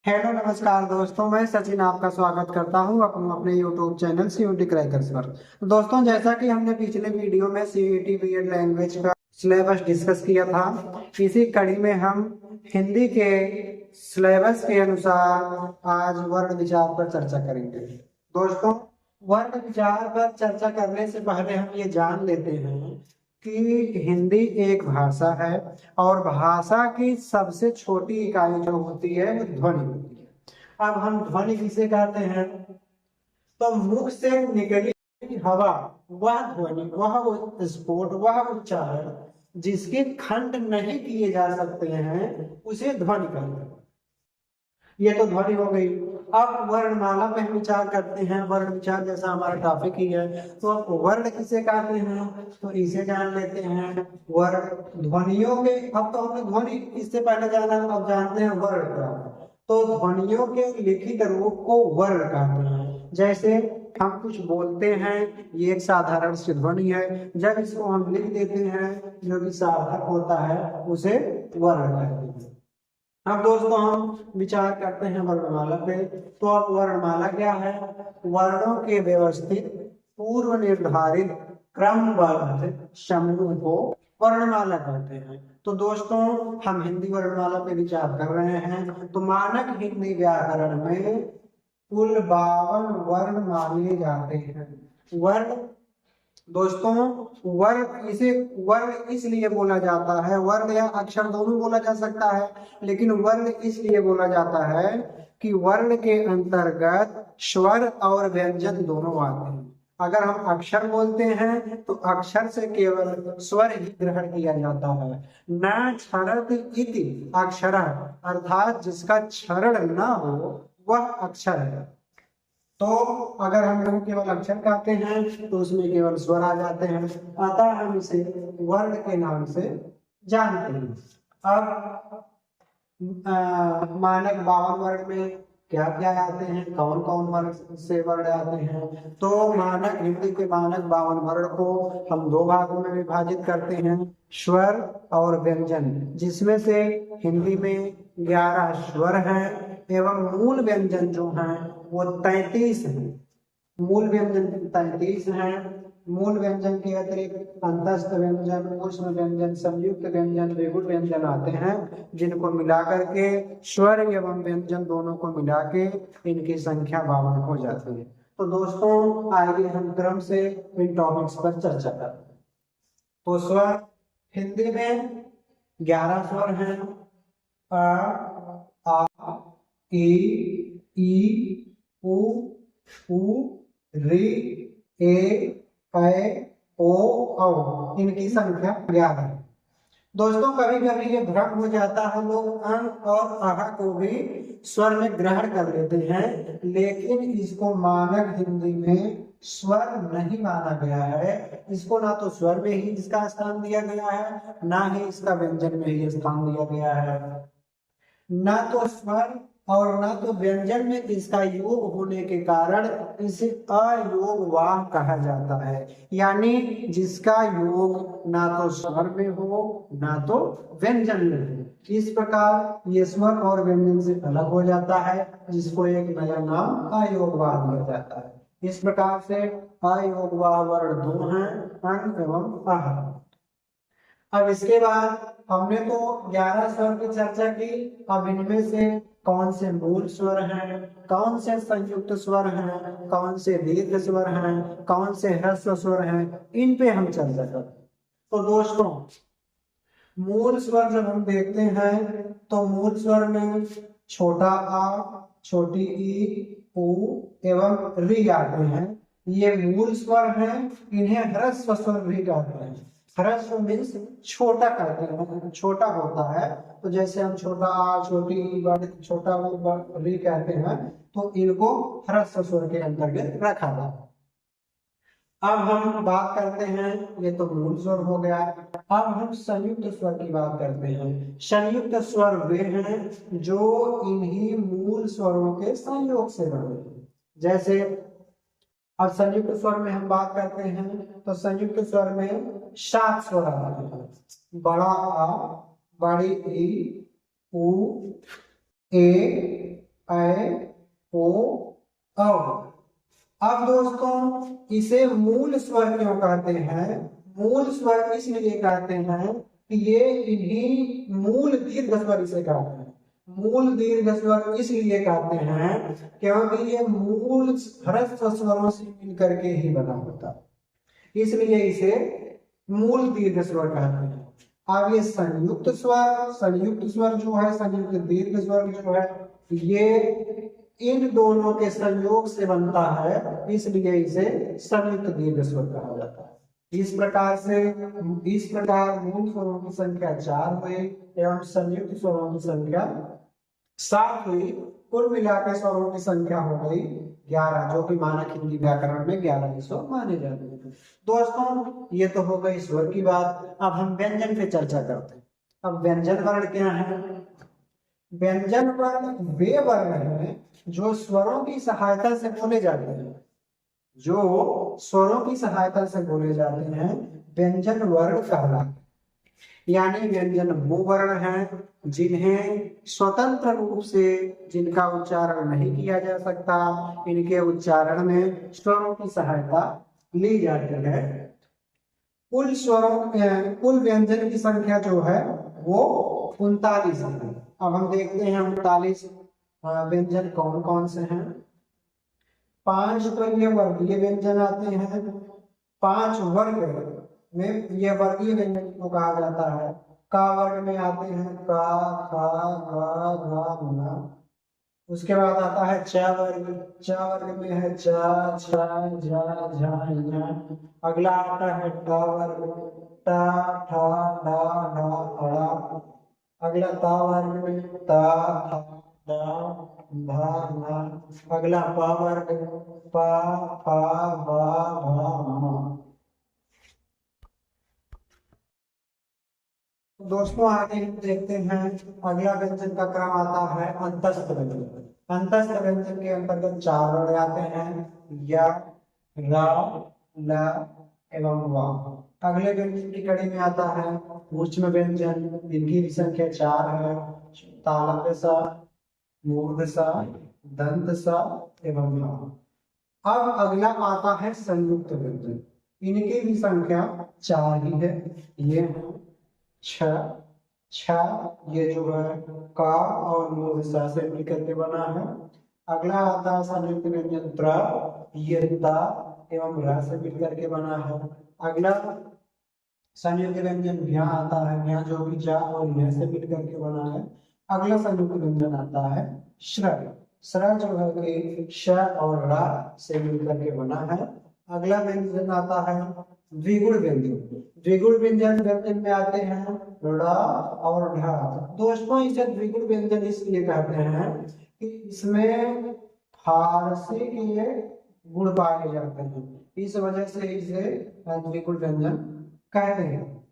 Hello नमस्कार दोस्तों, मैं सचिन आपका स्वागत करता हूं अपने YouTube चैनल सीयूटी क्रैकर्स पर। तो दोस्तों, जैसा कि हमने पिछले वीडियो में सीयूटी बीएड लैंग्वेज का सिलेबस डिस्कस किया था, इसी कड़ी में हम हिंदी के सिलेबस के अनुसार आज वर्ण विचार पर चर्चा करेंगे। दोस्तों, वर्ण विचार पर चर्चा करने से पहले हम ये जान लेते हैं कि हिंदी एक भाषा है और भाषा की सबसे छोटी इकाई जो होती है वो ध्वनि होती है। अब हम ध्वनि किसे कहते हैं? तो मुख से निकली हवा, वह ध्वनि, वह स्फोट, वह उच्चारण जिसके खंड नहीं किए जा सकते हैं उसे ध्वनि कहते हैं। ये तो ध्वनि हो गई। अब वर्णमाला पे हम विचार करते हैं। वर्ण विचार जैसा हमारा टॉपिक ही है, तो अब वर्ण किसे कहते हैं तो इसे जान लेते हैं। वर्ण ध्वनियों के, अब तो हमने ध्वनि इससे पहले जाना, अब जानते हैं वर्ण क्या है। तो ध्वनियों के लिखित रूप को वर्ण कहते हैं। जैसे हम कुछ बोलते हैं, ये एक साधारण सी ध्वनि है। जब इसको हम लिख देते हैं जो कि सार्थक होता है उसे वर्ण कहते हैं। अब दोस्तों हम विचार करते हैं वर्णमाला पे। तो अब वर्णमाला क्या है? वर्णों के व्यवस्थित पूर्व निर्धारित क्रमबद्ध समूह को वर्णमाला कहते हैं। तो दोस्तों, हम हिंदी वर्णमाला पे विचार कर रहे हैं। तो मानक हिंदी व्याकरण में कुल 52 वर्ण माने जाते हैं। वर्ण दोस्तों, वर्ण इसे वर्ण इसलिए बोला जाता है, वर्ण या अक्षर दोनों बोला जा सकता है, लेकिन वर्ण इसलिए बोला जाता है कि वर्ण के अंतर्गत स्वर और व्यंजन दोनों आते हैं। अगर हम अक्षर बोलते हैं तो अक्षर से केवल स्वर ही ग्रहण किया जाता है, न क्षरत इति अक्षरः, अर्थात जिसका क्षरण न हो वह अक्षर है। तो अगर हम लोग केवल अक्षर कहते हैं तो उसमें केवल स्वर आ जाते हैं, अतः हम इसे वर्ण के नाम से जानते हैं। अब मानक 52 वर्ण में क्या क्या आते हैं, कौन कौन वर्ण से वर्ण आते हैं? तो मानक हिंदी के मानक 52 वर्ण को हम दो भागों में विभाजित करते हैं, स्वर और व्यंजन, जिसमें से हिंदी में 11 स्वर हैं एवं मूल व्यंजन जो हैं वो 33 हैं। मूल व्यंजन 33 हैं। मूल व्यंजन के अतिरिक्त अंतस्थ व्यंजन, ऊष्म व्यंजन, संयुक्त व्यंजन, द्विगुण व्यंजन आते हैं, जिनको मिला करके स्वर एवं व्यंजन दोनों को मिला के इनकी संख्या 52 हो जाती है। तो दोस्तों, आइए हम क्रम से इन टॉपिक्स पर चर्चा करते हैं। तो स्वर हिंदी में 11 स्वर हैं। अ, आ, ई, उ, ऊ, ऋ, ए, ऐ, ओ, औ। इनकी संख्या 11 है। दोस्तों, कभी कभी ये भ्रम हो जाता है, लोग अं और अह को भी स्वर में ग्रहण कर लेते हैं, लेकिन इसको मानक हिंदी में स्वर नहीं माना गया है। इसको ना तो स्वर में ही इसका स्थान दिया गया है, ना ही इसका व्यंजन में ही स्थान दिया गया है। ना तो स्वर और ना तो व्यंजन में इसका योग होने के कारण इसे अयोगवाह कहा जाता है, यानी जिसका योग ना तो स्वर में हो ना तो व्यंजन में हो। इस प्रकार ये स्वर और व्यंजन से अलग हो जाता है, जिसको एक नया नाम अयोगवाह दिया जाता है। इस प्रकार से अयोगवाह वर्ण दो हैं, अं एवं अह। अब इसके बाद हमने तो 11 स्वर की चर्चा की। अब इनमें से कौन से मूल स्वर हैं, कौन से संयुक्त स्वर हैं, कौन से दीर्घ स्वर हैं, कौन से ह्रस्व स्वर हैं, इन पे हम चर्चा करते हैं। तो दोस्तों, मूल स्वर जब हम देखते हैं तो मूल स्वर में छोटा आ, छोटी ई, उ एवं ऋ आते हैं। ये मूल स्वर हैं, इन्हें ह्रस्व स्वर भी कहते हैं। ह्रस्व मीन्स छोटा कहते हैं, छोटा होता है। तो जैसे हम छोटा आ, छोटी ई, छोटा ऋ कहते हैं, तो इनको ह्रस्व स्वर के अंतर्गत रखा जाता है। अब हम बात करते हैं, ये तो मूल स्वर हो गया। अब हम संयुक्त स्वर की बात करते हैं। संयुक्त स्वर वे हैं जो इन्हीं मूल स्वरों के संयोग से बने हैं। जैसे अब संयुक्त स्वर में हम बात करते हैं तो संयुक्त स्वर में 7 स्वर आते हैं। बड़ा आ, बड़ी ई, उ, ए, अब दोस्तों इसे मूल स्वर क्यों कहते हैं? मूल स्वर इसलिए कहते हैं कि ये इन्हीं मूल दीर्घ स्वर इसे कहते हैं। मूल दीर्घ स्वर इसलिए कहते हैं क्योंकि ये मूल ह्रस्व स्वरों से मिलकर के ही बना होता है, इसलिए इसे मूल दीर्घ स्वर कहते हैं। अब ये संयुक्त स्वर जो है, संयुक्त दीर्घ स्वर जो है, ये इन दोनों के संयोग से बनता है, इसलिए इसे संयुक्त दीर्घ स्वर कहा जाता है। इस प्रकार मूल स्वरों की संख्या 4 हुई एवं संयुक्त स्वरों की संख्या 7 हुई। कुल मिलाकर स्वरों की संख्या हो गई 11, जो कि मानक हिंदी व्याकरण में 11 स्वर माने जाते हैं। दोस्तों ये तो हो गई स्वर की बात। अब हम व्यंजन पे चर्चा करते हैं। अब व्यंजन वर्ण क्या है? व्यंजन वर्ण वे वर्ण हैं जो स्वरों की सहायता से बोले जाते हैं, जो स्वरों की सहायता से बोले जाते हैं, व्यंजन वर्ण कहलाते हैं। यानी व्यंजन वो वर्ण हैं जिन्हें स्वतंत्र रूप से जिनका उच्चारण नहीं किया जा सकता, इनके उच्चारण में स्वरों की सहायता ली जाती है। कुल व्यंजन की संख्या जो है वो 39 है। अब हम देखते हैं 39 व्यंजन कौन कौन से हैं। 5 तो ये वर्गीय व्यंजन आते हैं। 5 वर्ग में ये वर्गीय व्यंजन को कहा जाता है। का वर्ग में आते हैं का, खा, गा, घा, ना। उसके बाद आता है च वर्ग में है चा, छा, झा, झा, झा। अगला आता है टा वर्ग, टा, ठा, डा, ढा, अड़ा। अगला ता वर्ग में ता, था, दा, धा, ना। अगला पा वर्ग, पा, फा, बा, भा, मा। दोस्तों आगे हम देखते हैं अगला व्यंजन का क्रम आता है अंतस्थ व्यंजन। अंतस्थ व्यंजन के अंतर्गत 4 वर्ण आते हैं, या, रा, ला एवं वा। अगले व्यंजन की कड़ी में आता है ऊष्म व्यंजन, इनकी भी संख्या 4 है। तालव्य सा, मूर्ध सा, दंत सा एवं हा। अब अगला आता है संयुक्त व्यंजन, इनकी भी संख्या 4 ही है। ये छ, ये जो है का और मूर्ध सा से मिलकर के बना है। अगला आता है संयुक्त व्यंजन त्र, ये ता एवं रा से मिलकर के बना है। अगला संयुक्त व्यंजन भ्या आता है, भ्या जो भी जा और यह से मिलकर के बना है। अगला संयुक्त व्यंजन आता है श्र, जो है कि श और रा से मिलकर के बना है। अगला व्यंजन आता है द्विगुण व्यंजन। द्विगुण व्यंजन में आते हैं ड़ा और ढा। दोस्तों इसे द्विगुण व्यंजन इसलिए कहते हैं कि इसमें फारसी के गुण पाए जाते हैं, इस वजह से इसे द्विगुण व्यंजन कहते हैं।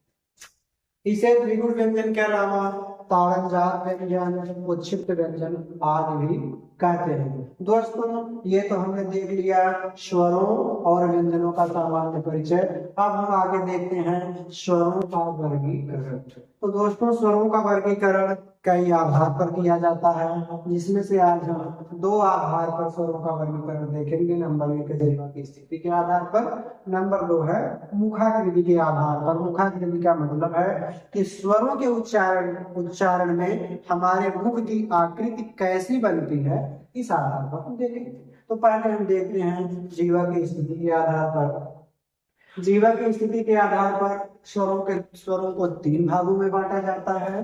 इसे द्विगुण व्यंजन के अलावा ताड़नजात व्यंजन, उच्छिष्ट व्यंजन आदि भी कहते हैं। दोस्तों ये तो हमने देख लिया स्वरों और व्यंजनों का सामान्य परिचय। अब हम आगे देखते हैं स्वरों का वर्गीकरण। तो दोस्तों स्वरों का वर्गीकरण कई आधार पर किया जाता है, जिसमें से आज हम 2 आधार पर स्वरों का वर्गीकरण देखेंगे। नंबर 1 जीवा की स्थिति के आधार पर, नंबर 2 है मुखाकृति के आधार पर। मुखाकृति का मतलब है कि स्वरों के उच्चारण में हमारे मुख की आकृति कैसी बनती है, इस आधार पर हम देखेंगे। तो पहले हम देखते हैं जीवा की स्थिति के आधार पर। जीवा की स्थिति के आधार पर स्वरों को 3 भागों में बांटा जाता है,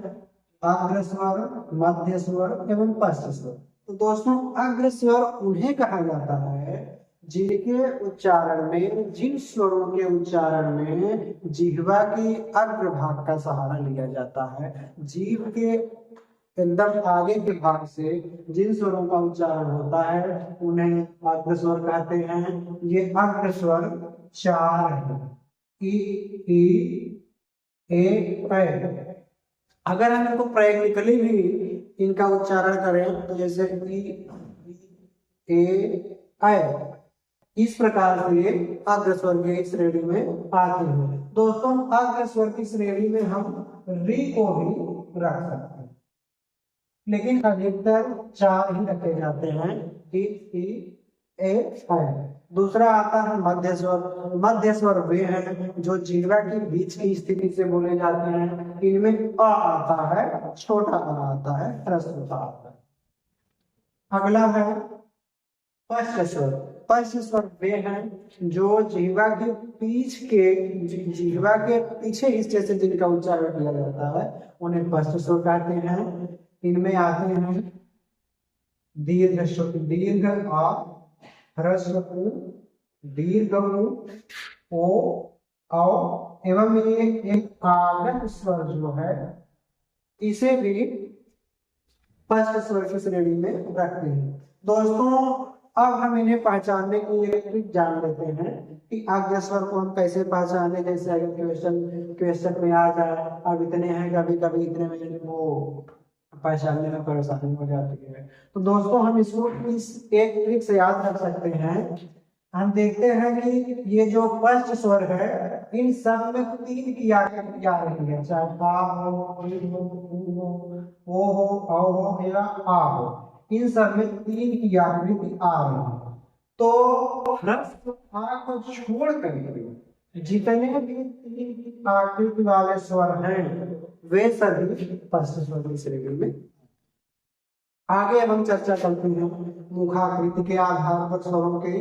अग्र स्वर, मध्य स्वर एवं पश्च स्वर। तो दोस्तों अग्र स्वर उन्हें कहा जाता है जिनके उच्चारण में, जिन स्वरों के उच्चारण में जिह्वा की अग्र भाग का सहारा लिया जाता है। जीभ के एकदम आगे के भाग से जिन स्वरों का उच्चारण होता है उन्हें अग्र स्वर कहते हैं। ये अग्र स्वर 4 है, ई, ए। अगर हम इनको प्रैक्टिकली भी इनका उच्चारण करें तो जैसे ए, इस प्रकार से ये अग्र स्वर की श्रेणी में आते हैं। दोस्तों अग्र स्वर की श्रेणी में हम री को भी रख सकते हैं, लेकिन अधिकतर 4 ही रखे जाते हैं, ई, ए है। दूसरा आता है मध्य स्वर। मध्य स्वर वे हैं जो जिह्वा के बीच की स्थिति से बोले जाते हैं। इनमें अ आता है, छोटा अ आता है, ह्रस्व अ आता है। अगला है पश्च स्वर। पश्च स्वर वे हैं जो जिह्वा के पीछे हिस्से से जिनका उच्चारण किया जाता है उन्हें पश्च स्वर कहते हैं। इनमें आते हैं दीर्घ दीर्घ आ, ह्रस्व उ, दीर्घ उ, ओ, औ एवं ये एक आगत स्वर जो है इसे भी पश्च स्वर की श्रेणी में रखते हैं। दोस्तों अब हम इन्हें पहचानने की एक ट्रिक जान लेते हैं कि आज्ञा स्वर को हम कैसे पहचाने। जैसे अगर क्वेश्चन में आ जाए अब इतने हैं, कभी कभी इतने में वो पहचानने में परेशानी हो जाती है। तो दोस्तों हम इसको इस एक ट्रिक से याद रख सकते हैं। हम देखते हैं कि ये जो पश्च स्वर है इन सब में 3 की आकृति आ रही है, चाहे आ हो, ई हो, ऊ हो, ओ हो, औ हो या आ हो, इन सब में 3 की आकृति आ रही है। तो ह्रस्व आ को छोड़ करके जितने भी 3 की आकृति वाले स्वर हैं वे सभी पश्च स्वर की श्रेणी में। आगे हम चर्चा करते हैं मुखाकृति के आधार पर स्वरों के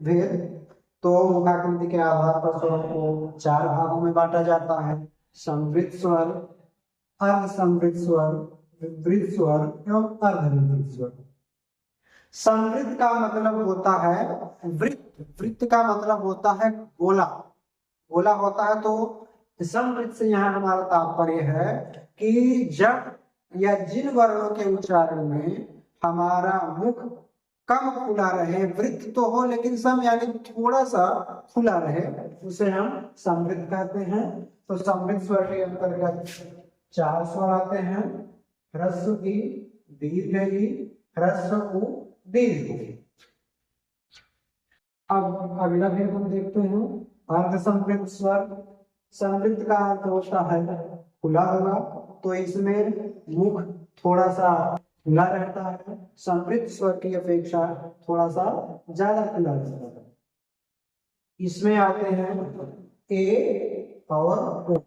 भेद। तो मुखाकृति के आधार पर स्वरों को 4 भागों में बांटा जाता है। समवृत्त स्वर, अर्धसमवृत्त स्वर, विवृत स्वर एवं अर्धविवृत स्वर। समवृत्त का मतलब होता है वृत्त, वृत्त का मतलब होता है गोला, गोला होता है। तो समवृत्त से यहाँ हमारा तात्पर्य है कि जब या जिन वर्णों के उच्चारण में हमारा मुख कम खुला रहे, वृत्त तो हो लेकिन सम यानी थोड़ा सा खुला रहे, उसे हम समवृत्त कहते हैं। तो समवृत्त स्वर के अंतर्गत 4 स्वर आते हैं, ह्रस्व ई, दीर्घ ई, ह्रस्व उ, दीर्घ उ। अब अगला भेद हम देखते हैं अर्धसमवृत्त स्वर। समवृत्त का अर्थ होता है खुला होगा, तो इसमें मुख थोड़ा सा खुला रहता है। समवृत्त स्वर की अपेक्षा थोड़ा सा ज्यादा खुला रहता है। इसमें आते हैं ए और ओ।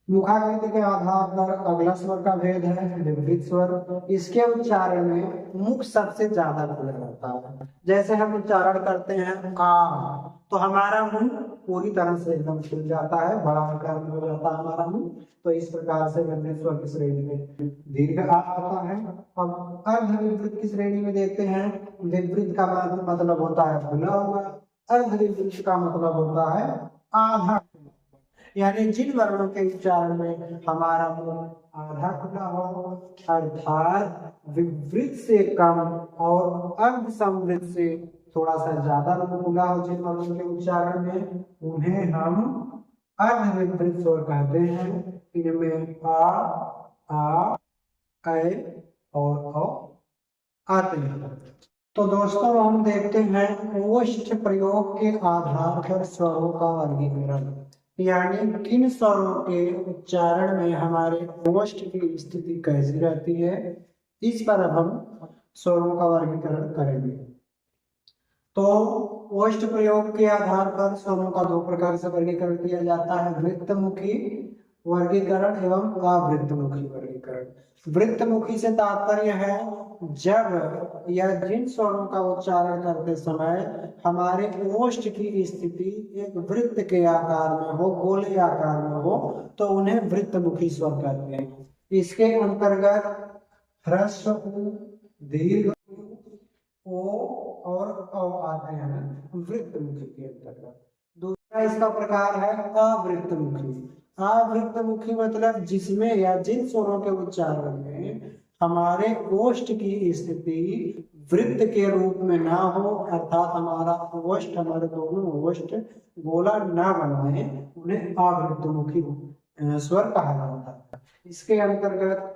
मुखाकृति के आधार पर अगला स्वर का भेद है विवृत स्वर। इसके उच्चारण में मुख सबसे ज्यादा खुला रहता है। जैसे हम उच्चारण करते हैं आ, तो हमारा मुंह पूरी तरह से एकदम खुल जाता है, बड़ा आकार में हो जाता है हमारा मुंह। तो इस प्रकार से विवृत स्वर की श्रेणी में दीर्घ आ आता है। अब अर्धविवृत की श्रेणी में देखते हैं। विवृत का मतलब होता है खुला हुआ, अर्धविवृत का मतलब होता है आधा, यानी जिन वर्णों के उच्चारण में हमारा मुंह आधा खुला हो, अर्थात विवृत से कम और अर्धसमवृत से थोड़ा सा ज्यादा मुंह खुला हो जिन वर्णों के उच्चारण में, उन्हें हम अर्धविवृत स्वर कहते हैं। इनमें आ, ऐ और औ आते हैं। तो दोस्तों हम देखते हैं ओष्ठ प्रयोग के आधार पर स्वरों का वर्गीकरण, यानी किन स्वरों के उच्चारण में हमारे ओष्ठ की स्थिति कैसी रहती है, इस पर अब हम स्वरों का वर्गीकरण करेंगे। तो ओष्ठ प्रयोग के आधार पर स्वरों का 2 प्रकार से वर्गीकरण किया जाता है, वृत्तमुखी वर्गीकरण एवं अवृत्तमुखी वर्गीकरण। वृत्तमुखी से तात्पर्य है जब या जिन स्वरों का उच्चारण करते समय हमारे ओष्ठ की स्थिति एक वृत्त के आकार में हो, गोले आकार में हो, तो उन्हें वृत्तमुखी स्वर कहते हैं। इसके अंतर्गत ह्रस्व उ, दीर्घ ओ और औ आते हैं वृत्तमुखी के अंतर्गत। दूसरा इसका प्रकार है अवृत्तमुखी। अवृत्तमुखी मतलब जिसमें या जिन स्वरों के उच्चारण में हमारे ओष्ठ की स्थिति वृत्त के रूप में ना हो, अर्थात हमारा ओष्ठ, हमारे दोनों ओष्ठ गोला ना बनाए, उन्हें अवृत्तमुखी स्वर कहा जाता है। इसके अंतर्गत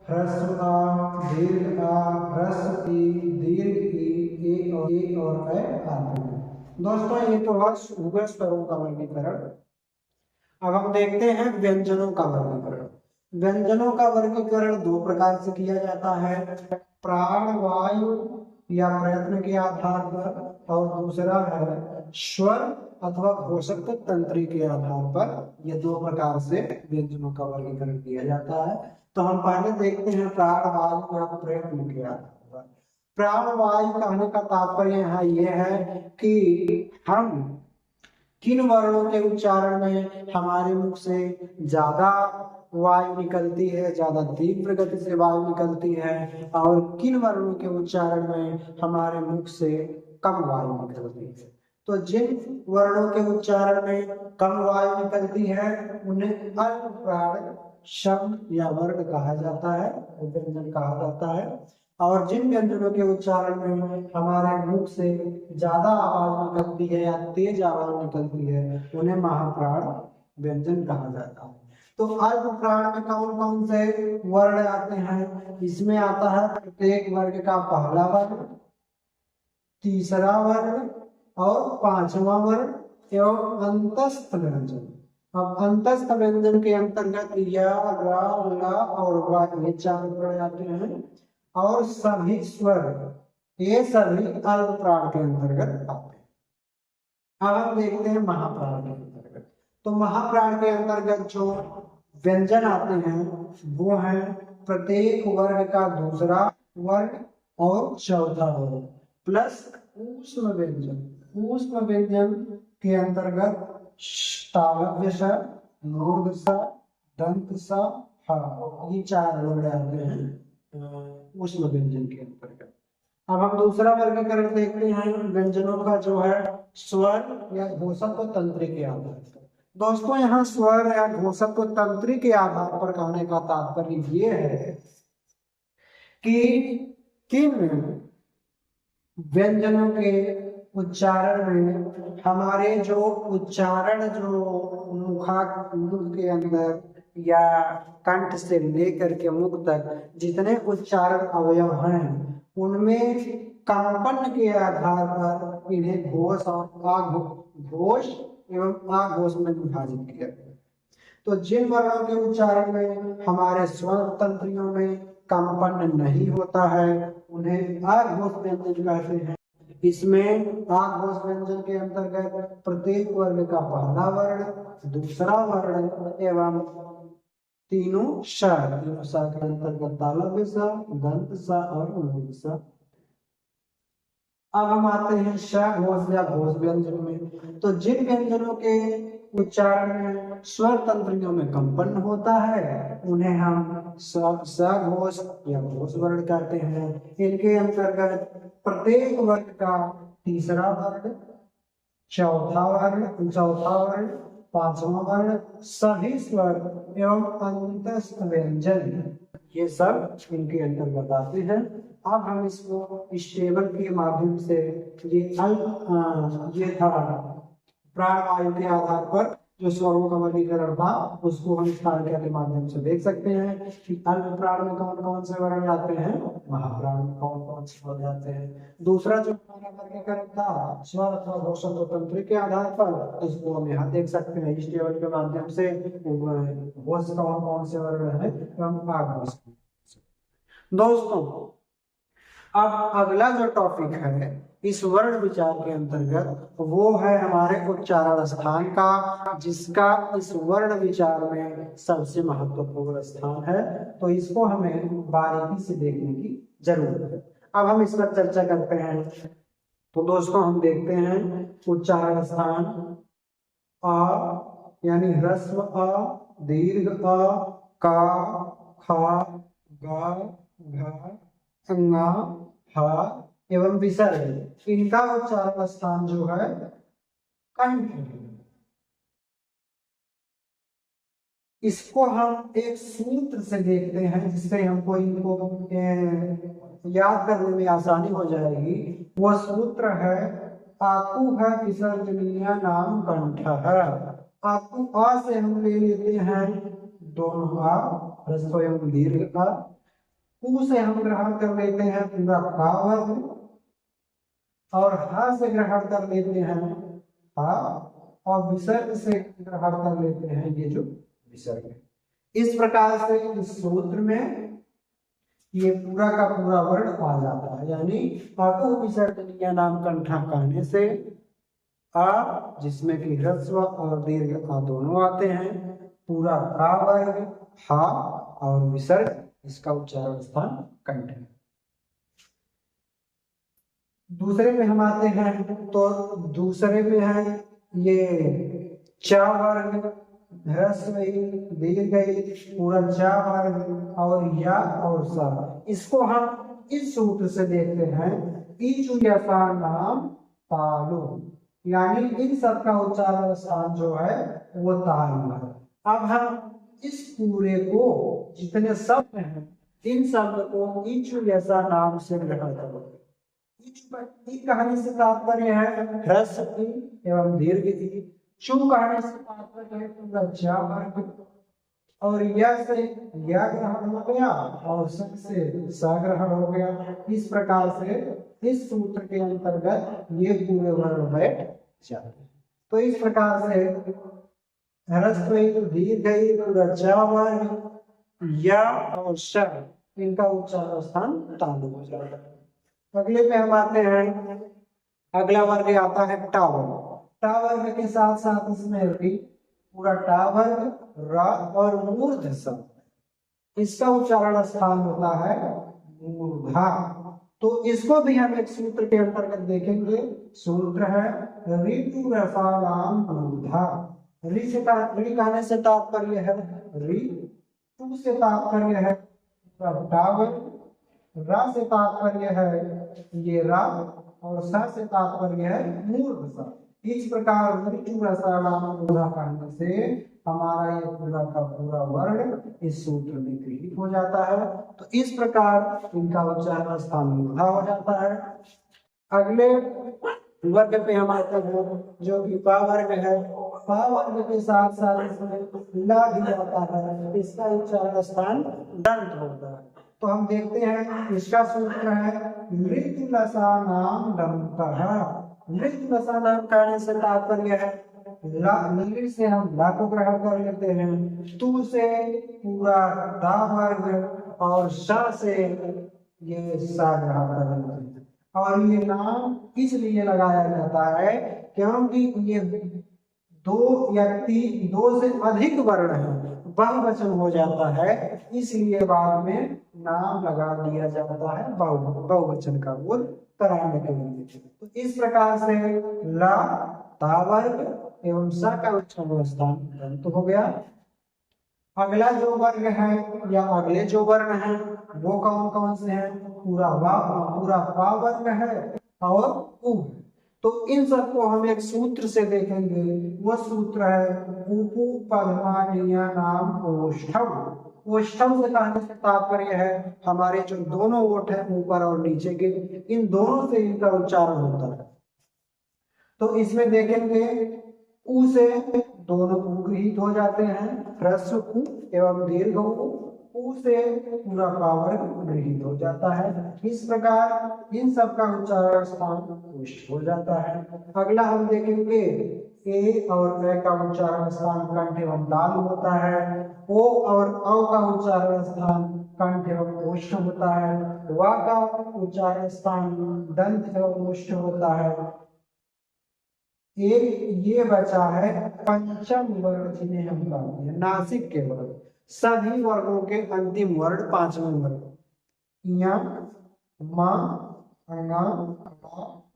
ह्रस्व आ, दीर्घ आ, ह्रस्व ई, दीर्घ ई, ए और ऐ आते हैं। दोस्तों ये तो हुआ स्वरों का वर्गीकरण। अब हम देखते हैं व्यंजनों का वर्गीकरण। व्यंजनों का वर्गीकरण 2 प्रकार से किया जाता है, प्राण वायु या प्रयत्न के आधार पर, और दूसरा है स्वर अथवा घोषक तंत्री के आधार पर। ये दो प्रकार से व्यंजनों का वर्गीकरण किया जाता है। तो हम पहले देखते हैं प्राणवायु या प्रयत्न के आधार पर। प्राणवायु कहने का तात्पर्य यहाँ ये है कि हम किन वर्णों के उच्चारण में हमारे मुख से ज्यादा वायु निकलती है, ज्यादा तीव्र गति से वायु निकलती है, और किन वर्णों के उच्चारण में हमारे मुख से कम वायु निकलती है। तो जिन वर्णों के उच्चारण में कम वायु निकलती है उन्हें अल्प प्राण शब्द या वर्ण कहा जाता है, व्यंजन कहा जाता है। और जिन व्यंजनों के उच्चारण में हमारे मुख से ज्यादा आवाज निकलती है या तेज आवाज निकलती है उन्हें महाप्राण व्यंजन कहा जाता है। तो अल्प प्राण में कौन कौन से वर्ण आते हैं? इसमें आता है प्रत्येक वर्ग का पहला वर्ण, तीसरा वर्ण और पांचवा वर्ण एवं अंतस्थ व्यंजन। अब अंतस्थ व्यंजन के अंतर्गत या, रा, ला और वा ये चार वर्ण आते हैं, और सभी स्वर ये सभी अल्प प्राण के अंतर्गत आते हैं। अब हम देखते हैं महाप्राण के अंतर्गत। तो महाप्राण के अंतर्गत जो व्यंजन आते हैं वो है प्रत्येक वर्ग का दूसरा वर्ण और चौथा वर्ण प्लस ऊष्म व्यंजन। ऊष्म व्यंजन के अंतर्गत तालव्य स, मूर्ध स, दंत स, हा, ये चार वर्ण आते हैं ऊष्म व्यंजन के अंतर्गत। अब हम दूसरा वर्गीकरण देखते हैं व्यंजनों का, जो है स्वर या घोषक तंत्री के आधार पर। दोस्तों यहाँ स्वर या घोषक तंत्री के आधार पर कहने का तात्पर्य ये है कि किन व्यंजनों के उच्चारण में हमारे जो उच्चारण जो मुख के अंदर या कंठ से लेकर के मुख तक जितने उच्चारण अवयव हैं उनमें कंपन के आधार पर इन्हें घोष और घोष एवं आघोष में विभाजित किया गया। तो जिन वर्णों के उच्चारण में हमारे स्वर तंत्रियों में कंपन नहीं होता है उन्हें आघोष व्यंजन कहते हैं। इसमें आघोष व्यंजन के अंतर्गत प्रत्येक वर्ग का पहला वर्ण, दूसरा वर्ण एवं तीनों श के अंतर्गत तालव्य स, दंत स और मूर्ध स। अब हम आते हैं श घोष या घोष व्यंजन में। तो जिन व्यंजनों के उच्चारण में स्वर तंत्रियों में कंपन होता है उन्हें हम स घोष या घोष वर्ण कहते हैं। इनके अंतर्गत प्रत्येक वर्ग का तीसरा वर्ण, चौथा वर्ण, पांचवा वर्ण, सभी स्वर एवं अंतस्थ व्यंजन ये सब इनके अंतर्गत आते हैं। अब हम इसको इस टेबल के माध्यम से ये था प्राणवायु के आधार पर जो स्वरों का वर्गीकरण था उसको हम इस तालिका के माध्यम से देख सकते हैं कि अल्प प्राण में कौन कौन से वर्ण आते हैं, महाप्राण में कौन कौन से वर्ण आते हैं। दूसरा जो हमारा वर्गीकरण था स्वर अथवा घोषक तंत्र के आधार पर इसको हम यहाँ देख सकते हैं इस टेबल के माध्यम से घोष कौन कौन से वर्ण है एवं आघोष। दोस्तों अब अगला जो टॉपिक है इस वर्ण विचार के अंतर्गत वो है हमारे उच्चारण स्थान का, जिसका इस वर्ण विचार में सबसे महत्वपूर्ण स्थान है। तो इसको हमें बारीकी से देखने की जरूरत है। अब हम इस पर चर्चा करते हैं। तो दोस्तों हम देखते हैं उच्चारण स्थान अ यानी ह्रस्व अ, दीर्घ अ, का, खा, गा, घा, ङा, हा एवं विसर्ग, इनका उच्चारण स्थान जो है कंठ है। इसको हम एक सूत्र से देखते हैं जिससे हमको इनको याद करने में आसानी हो जाएगी। वो सूत्र है आकु है विसर्जनीय नाम कंठ है। आकु आ से हम ले लेते हैं दोनों आ, ह्रस्व एवं दीर्घ आ। कु से हम ग्रहण कर लेते हैं पूरा का वर्ग, और हा से ग्रहण कर लेते हैं हा, और विसर्ग से ग्रहण कर लेते हैं ये जो विसर्ग है। इस प्रकार से इस सूत्र में ये पूरा का पूरा वर्ण आ जाता है। यानी अकु विसर्जनीय नाम कंठा कहने से आ, जिसमें कि ह्रस्व और दीर्घ आ दोनों आते हैं, पूरा का वर्ग हा और विसर्ग, इसका उच्चारण स्थान कंठ है। दूसरे में हम आते हैं तो दूसरे में है ये चा वर्ग, ह्रस्व दीर्घ पूरा चा वर्ग और या और सा। इसको हम इस सूत्र से देखते हैं, ईचु यसा नाम तालु, यानी इन सब का उच्चारण स्थान जो है वो तालु है। अब हम इस पूरे को जितने शब्द हैं इन शब्द को ईचु यसा नाम से ग्रहण करो। कहने से तात्पर्य है ह्रस्व एवं दीर्घ ई, चू कहने से तात्पर्य है पूरा चा वर्ग, और यह से यह ग्रहण हो गया और स से स ग्रहण हो गया। इस प्रकार से इस सूत्र के अंतर्गत ये पूरे वर्ण बैठ जाते हैं। तो इस प्रकार से ह्रस्व दीर्घ पूरा चा वर्ग या और श, इनका उच्चारण स्थान तालु हो जाता है। अगले में हम आते हैं, अगला वर्ग आता है टा वर्ग। टा वर्ग के साथ साथ इसमें री, पूरा टा वर्ग रा और मूर्ध स, इसका उच्चारण स्थान होता है मूर्धा। तो इसको भी हम एक सूत्र के अंतर्गत देखेंगे। सूत्र है ऋतु रसानाम मूर्धा। री कहने से तात्पर्य है री, टू से तात्पर्य है टा वर्ग, रा से तात्पर्य है ये रा और सा से तात्पर्य है मूर्ध सा। इस प्रकार ऋतु रसानाम मूर्धा कहने से हमारा ये पूरा का पूरा वर्ण इस सूत्र में गृहीत हो जाता है। तो इस प्रकार इनका उच्चारण स्थान मूर्धा हो जाता है। अगले वर्ग पे हम आते हैं जो कि पा वर्ग है। पा वर्ग के साथ साथ इसमें ला भी आता है, इसका उच्चारण स्थान दंत होता है। तो हम देखते हैं इसका सूत्र है मृत्यु लसा नाम दंतः। मृत्यु लसा नाम कहने से तात्पर्य है ला से हम ला को ग्रहण कर लेते हैं, तू से पूरा दा वर्ग और सा से ये सा ग्रहण कर लेते हैं। और ये नाम इसलिए लगाया जाता है क्योंकि ये दो या दो से अधिक वर्ण है, बहुवचन हो जाता है, इसलिए बाद में नाम लगा दिया जाता है बहुवचन का बोध कराने के लिए। तो इस प्रकार से ला ता वर्ग एवं सा का उच्चारण स्थान दंत हो गया। अगला जो वर्ग है या अगले जो वर्ण है वो कौन कौन से हैं? पूरा पा वर्ग है और उ। तो इन सबको हम एक सूत्र से देखेंगे, वो सूत्र है उपु पद्मानीय नाम ओष्ठम। ओष्ठम से कहने से तात्पर्य है हमारे जो दोनों ओठ है ऊपर और नीचे के, इन दोनों से इनका उच्चारण होता है। तो इसमें देखेंगे उ से दोनों गृहीत हो जाते हैं, ह्रस्व उ एवं दीर्घ उ से पूरा पावर गृहीत हो जाता है। इस प्रकार इन सब का उच्चारण स्थान पुष्ट हो जाता है। अगला हम देखेंगे ए और ए का उच्चारण स्थान कंठ एवं तालु होता है। ओ और औ का उच्चारण स्थान कंठ एवं ओष्ठ होता है। वा का उच्चारण स्थान दंत एवं ओष्ठ होता है। एक ये बचा है पंचम वर्ण, जिन्हें हम कहते हैं नासिक के वर्ण। सभी वर्गों के अंतिम वर्ण पांचवें वर्ण या मा अना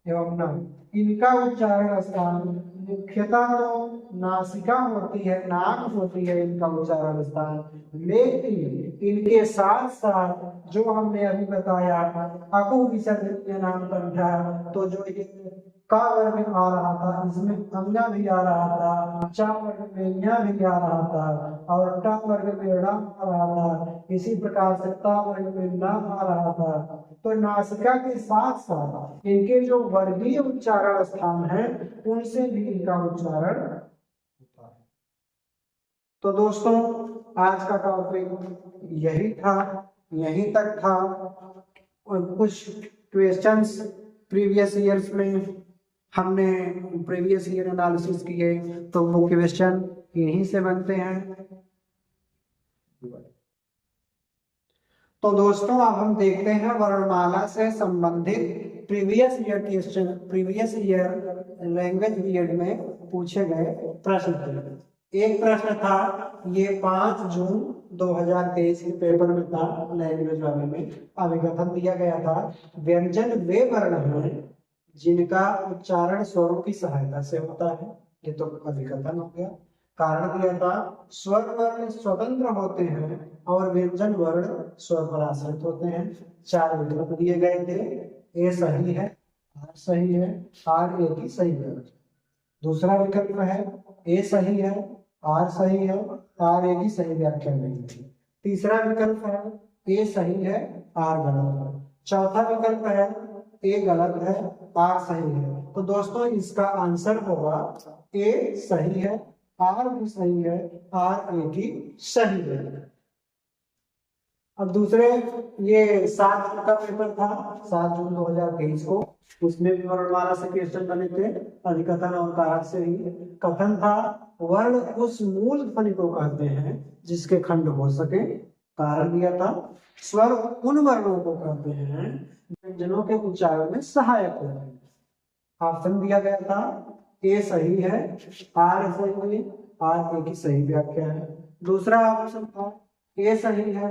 एवं न, इनका उच्चारण स्थान मुख्यतः तो नासिका होती है, नाक होती है इनका उच्चारण स्थान। लेकिन इनके साथ साथ जो हमने अभी बताया अकु विसर्जनीय नाम कंठा, तो जो ये का वर्ग में आ रहा था इसमें अंगा भी आ रहा था, चा वर्ग में न्या भी आ रहा था और टा वर्ग में ड़ा आ रहा था, इसी प्रकार से ता वर्ग में ना आ रहा था। तो नासिका के साथ साथ इनके जो वर्गीय उच्चारण स्थान है उनसे भी इनका उच्चारण होता है। तो दोस्तों आज का टॉपिक यही था, यहीं तक था। और कुछ क्वेश्चंस प्रीवियस ईयर्स में हमने प्रीवियस ईयर एनालिसिस किए, तो वो क्वेश्चन यहीं से बनते हैं। तो दोस्तों अब हम देखते हैं वर्णमाला से संबंधित previous year question, previous year language BEd में पूछे गए प्रश्न। एक प्रश्न था, ये 5 जून 2023 के पेपर में था, लैंग्वेज वाले में अभिकथन दिया गया था, व्यंजन वे वर्ण हैं जिनका उच्चारण स्वरों की सहायता से होता है। ये तो अभिकथन हो गया। कारण दिया था, स्वर वर्ण स्वतंत्र होते हैं और व्यंजन वर्ण स्वर पर आश्रित होते हैं। 4 विकल्प दिए गए थे, ए सही है, आर सही है, आर ए की सही है। दूसरा विकल्प है ए सही है, आर सही है, आर ए की सही व्याख्या नहीं है। तीसरा विकल्प है ए सही है, आर गलत है। चौथा विकल्प है ए गलत है, आर सही है। तो दोस्तों इसका आंसर होगा ए सही है, आर भी सही है, आर ए की सही है। अब दूसरे, ये 7 का पेपर था 7 जून 2023 को, उसमें भी वर्णमाला से क्वेश्चन बने थे, अधिकथन और कारक से ही। कथन था, वर्ण उस मूल ध्वनि को कहते हैं जिसके खंड हो सके। कारण दिया था, स्वर उन वर्णों को कहते हैं व्यंजनों के उच्चारण में सहायक होते हैं। ऑप्शन दिया गया था, ए सही है, आर सही है, आर ए की सही व्याख्या है। दूसरा ऑप्शन था, ए सही है,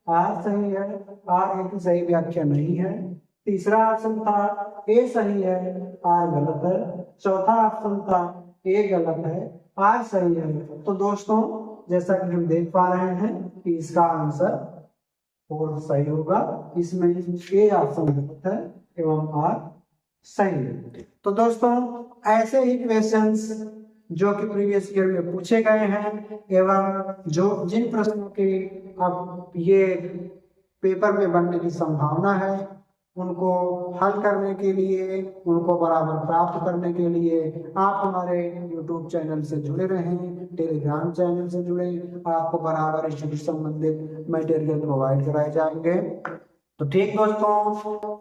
आर सही है, आर ए की सही व्याख्या नहीं है। तीसरा ऑप्शन था, ए सही है, आर गलत है। चौथा ऑप्शन था, ए गलत है, आर सही है। तो दोस्तों जैसा कि हम देख पा रहे हैं कि इसका आंसर और सही होगा, इसमें ए ऑप्शन गलत है एवं आर सही है। तो दोस्तों ऐसे ही क्वेश्चंस जो कि प्रीवियस ईयर में पूछे गए हैं एवं जो जिन प्रश्नों की अब ये पेपर में बनने की संभावना है, उनको हल करने के लिए, उनको बराबर प्राप्त करने के लिए आप हमारे YouTube चैनल से जुड़े रहें, टेलीग्राम चैनल से जुड़े, आपको बराबर इससे संबंधित मटेरियल प्रोवाइड कराए जाएंगे। तो ठीक दोस्तों,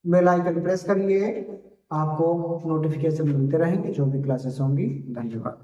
बेल आइकन प्रेस करिए, आपको नोटिफिकेशन मिलते रहेंगे जो भी क्लासेस होंगी। धन्यवाद।